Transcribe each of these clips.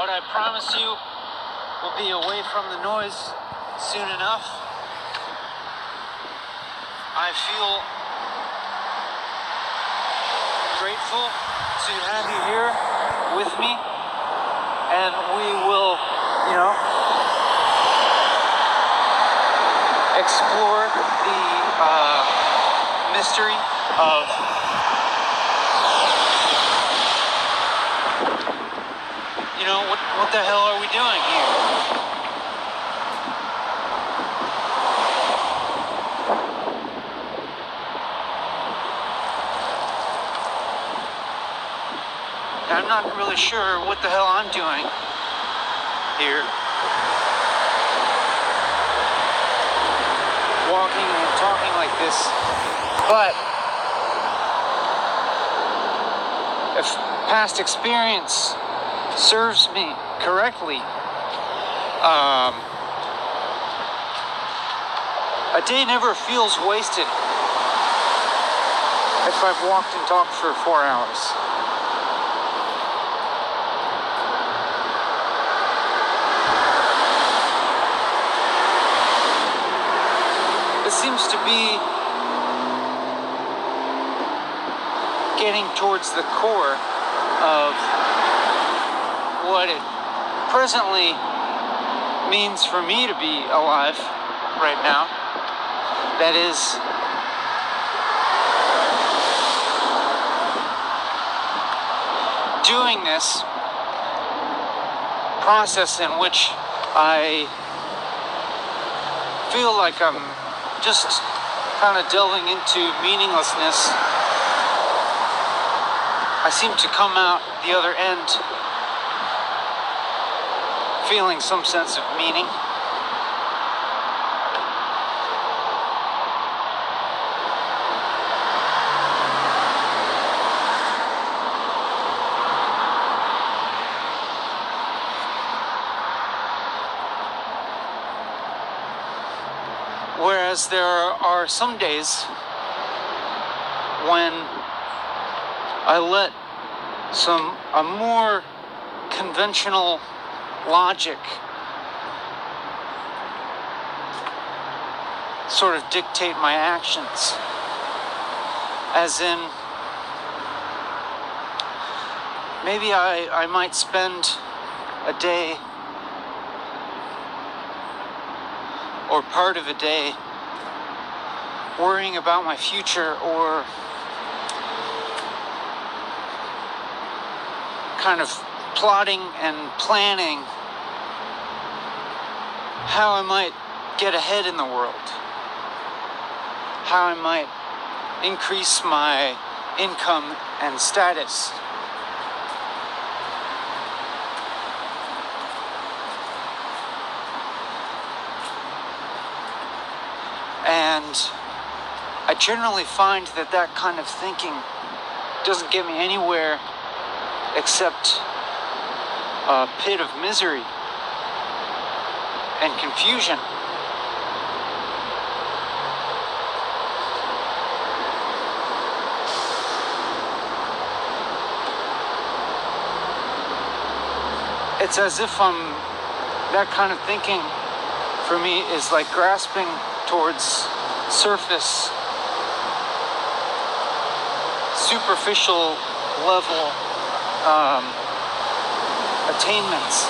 but I promise you we'll be away from the noise soon enough. I feel grateful to have you here with me, and we will, explore the mystery of what the hell are we doing here? I'm not really sure what the hell I'm doing here. Walking and talking like this. But if past experience serves me correctly, a day never feels wasted if I've walked and talked for 4 hours. It seems to be getting towards the core of what it presently means for me to be alive right now. That is, doing this process in which I feel like I'm just kind of delving into meaninglessness. I seem to come out the other end feeling some sense of meaning. Whereas there are some days when I let a more conventional logic sort of dictate my actions. As in, maybe I might spend a day or part of a day worrying about my future, or kind of plotting and planning how I might get ahead in the world, how I might increase my income and status. And I generally find that kind of thinking doesn't get me anywhere except a pit of misery and confusion. It's as if that kind of thinking for me is like grasping towards surface, superficial level attainments.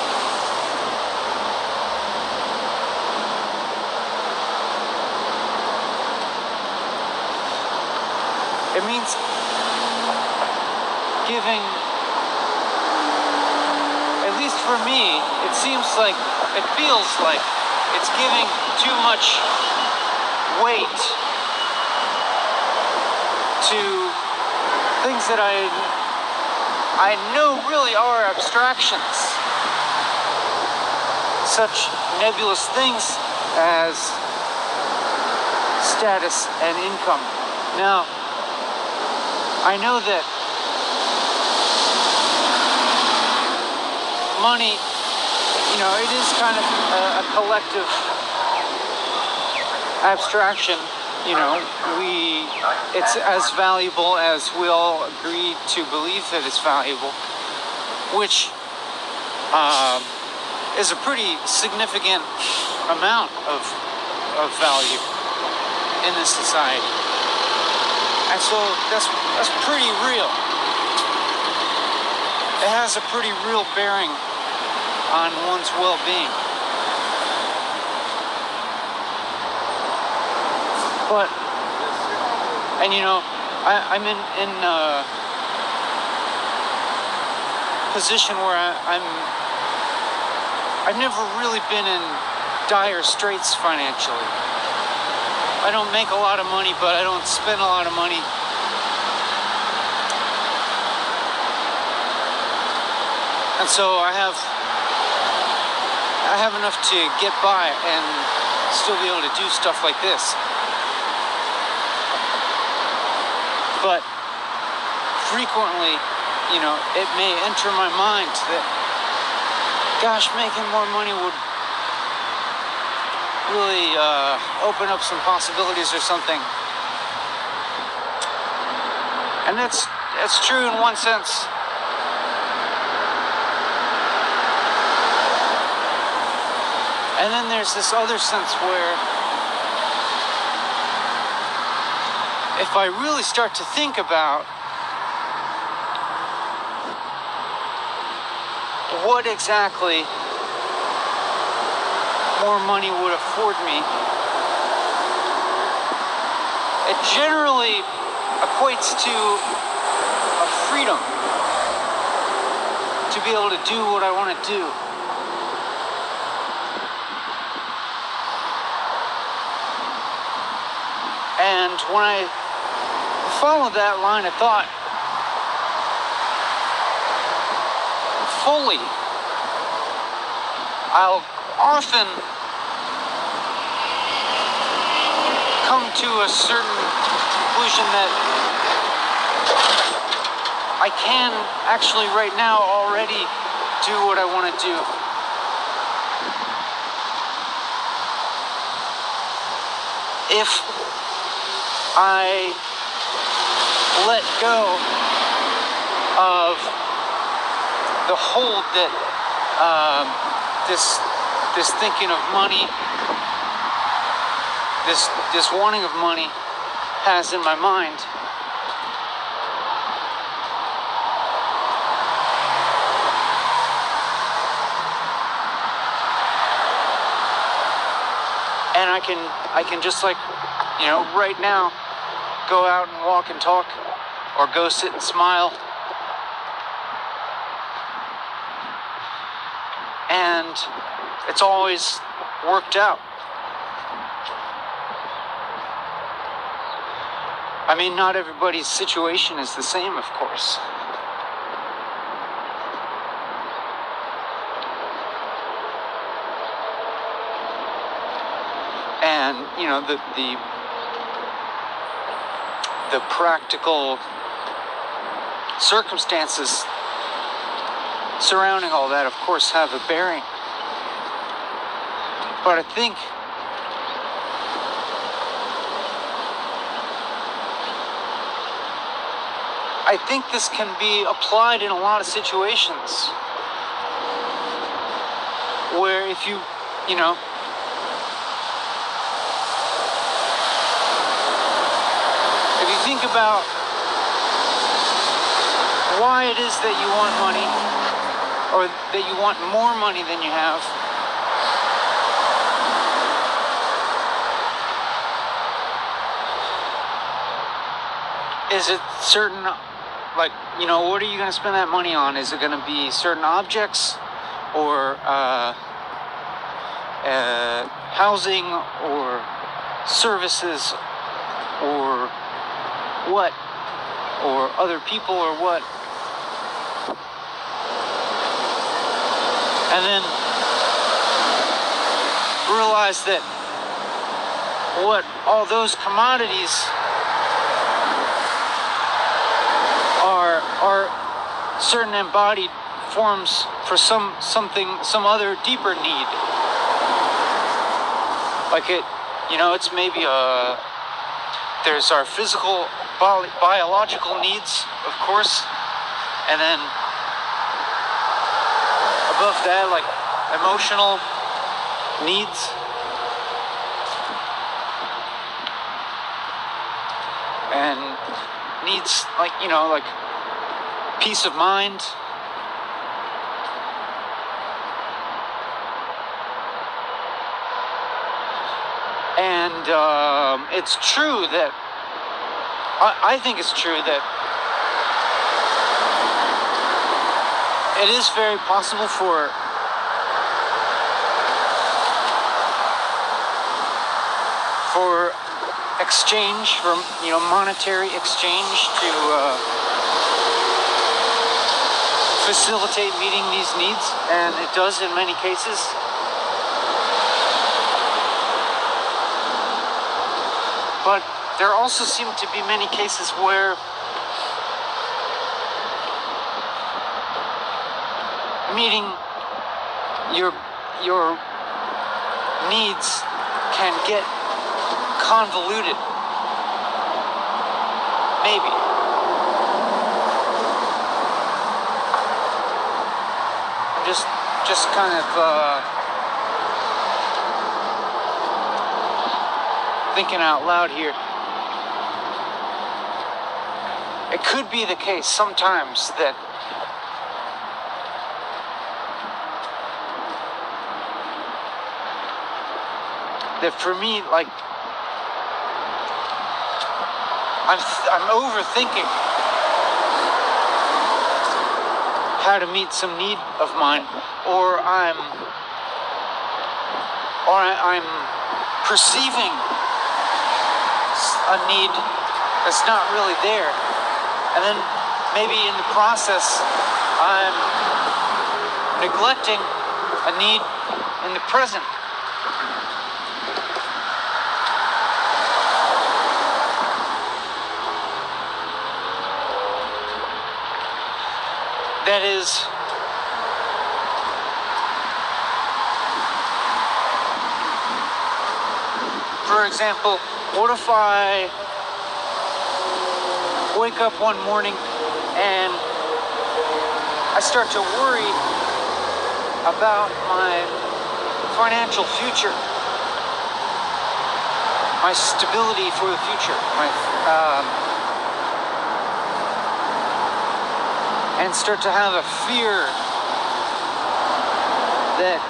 It means giving, at least for me, it feels like it's giving too much weight to things that I know really are abstractions, such nebulous things as status and income. Now, I know that money, it is kind of a collective abstraction. It's as valuable as we all agree to believe that it's valuable, which is a pretty significant amount of value in this society. And so that's pretty real. It has a pretty real bearing on one's well-being. But, and you know, I'm in a position where I've never really been in dire straits financially. I don't make a lot of money, but I don't spend a lot of money. And so I have enough to get by and still be able to do stuff like this. But frequently, you know, it may enter my mind that, gosh, making more money would really open up some possibilities or something. And that's true in one sense. And then there's this other sense where if I really start to think about what exactly more money would afford me, it generally equates to a freedom to be able to do what I want to do. And when I follow that line of thought fully, I'll often come to a certain conclusion that I can actually right now already do what I want to do. If I let go of the hold that this thinking of money, this wanting of money has in my mind, and I can just, like, you know, right now, go out and walk and talk, or go sit and smile, and it's always worked out. I mean, not everybody's situation is the same, of course. And, you know, the practical circumstances surrounding all that, of course, have a bearing. But I think this can be applied in a lot of situations where if you know, if you think about why it is that you want money, or that you want more money than you have, is it certain, like, you know, what are you going to spend that money on? Is it going to be certain objects, or housing, or services, or what, or other people, or what? And then realize that what all those commodities are certain embodied forms for some other deeper need. Like, it, you know, it's maybe there's our physical biological needs, of course, and then a above that, like emotional needs. And needs like, like peace of mind. And it's true that I think it's true that it is very possible for exchange, for monetary exchange to facilitate meeting these needs, and it does in many cases. But there also seem to be many cases where meeting your needs can get convoluted. Maybe. I'm just kind of thinking out loud here. It could be the case sometimes that for me, like, I'm overthinking how to meet some need of mine, or I'm perceiving a need that's not really there, and then maybe in the process I'm neglecting a need in the present. That is, for example, what if I wake up one morning and I start to worry about my financial future, my stability for the future, and start to have a fear that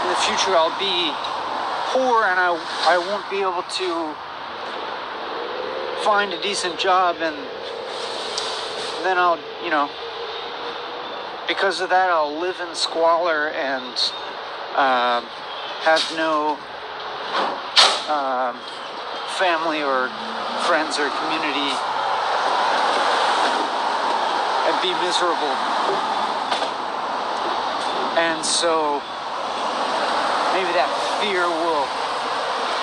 in the future I'll be poor and I won't be able to find a decent job, and then I'll, because of that I'll live in squalor and have no family or friends or community, and be miserable. And so maybe that fear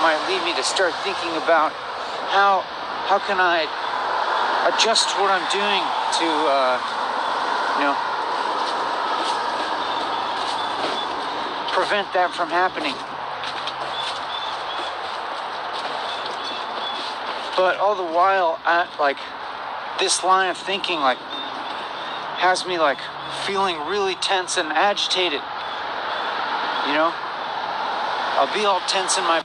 might lead me to start thinking about how can I adjust what I'm doing to prevent that from happening. But all the while, this line of thinking has me feeling really tense and agitated. I'll be all tense in my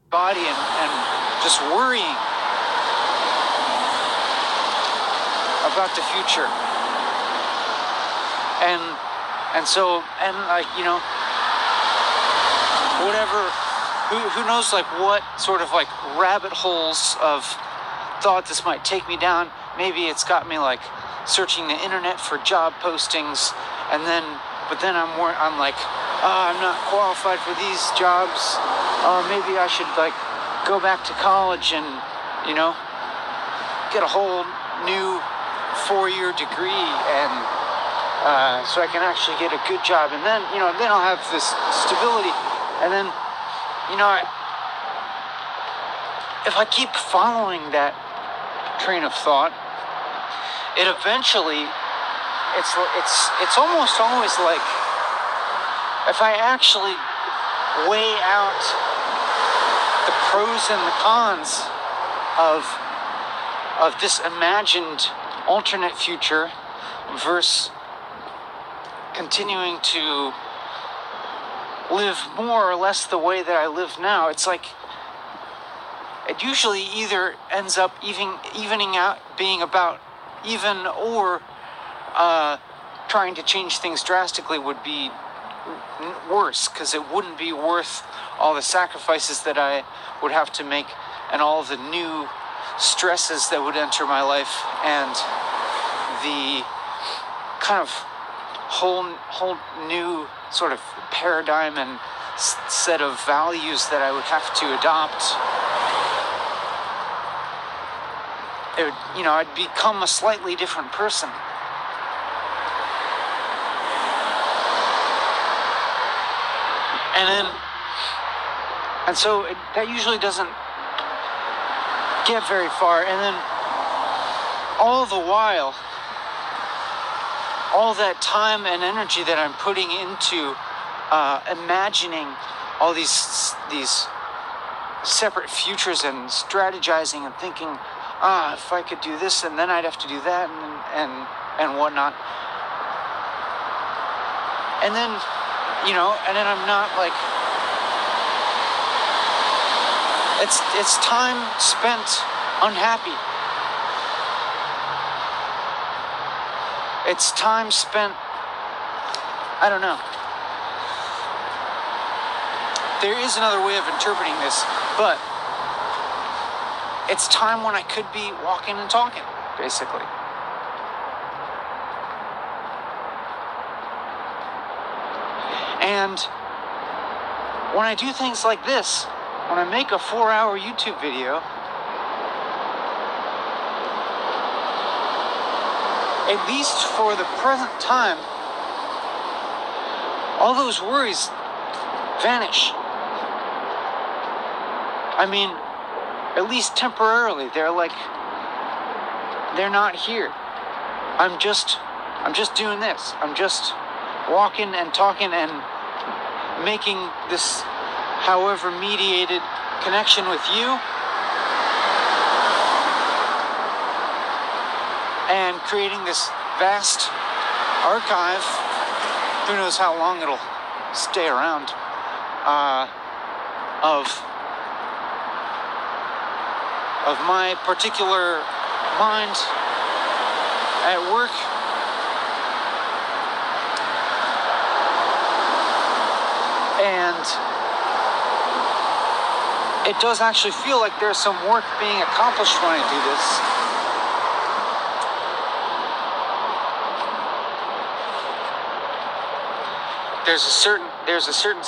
body and just worrying about the future. And so whatever, who knows what sort of rabbit holes of thought this might take me down. Maybe it's got me searching the internet for job postings, but then I'm not qualified for these jobs. Maybe I should go back to college and get a whole new 4-year degree, and so I can actually get a good job, and then then I'll have this stability, and then if I keep following that train of thought, it eventually it's almost always if I actually weigh out the pros and the cons of this imagined alternate future versus continuing to live more or less the way that I live now, it's like it usually either ends up evening out, being about even, or trying to change things drastically would be worse, because it wouldn't be worth all the sacrifices that I would have to make and all the new stresses that would enter my life, and the kind of whole new sort of paradigm and set of values that I would have to adopt. It would, I'd become a slightly different person. And so that usually doesn't get very far. And then all the while, all that time and energy that I'm putting into imagining all these separate futures and strategizing and thinking, if I could do this, and then I'd have to do that, and whatnot. And then, and then I'm not like, it's time spent unhappy. It's time spent, I don't know. There is another way of interpreting this, but it's time when I could be walking and talking, basically. And when I do things like this, when I make a 4-hour YouTube video, at least for the present time, all those worries vanish. I mean, at least temporarily, they're not here. I'm just doing this. I'm just walking and talking and making this, however mediated, connection with you, and creating this vast archive. Who knows how long it'll stay around, of my particular mind at work. And it does actually feel like there's some work being accomplished when I do this. There's a certain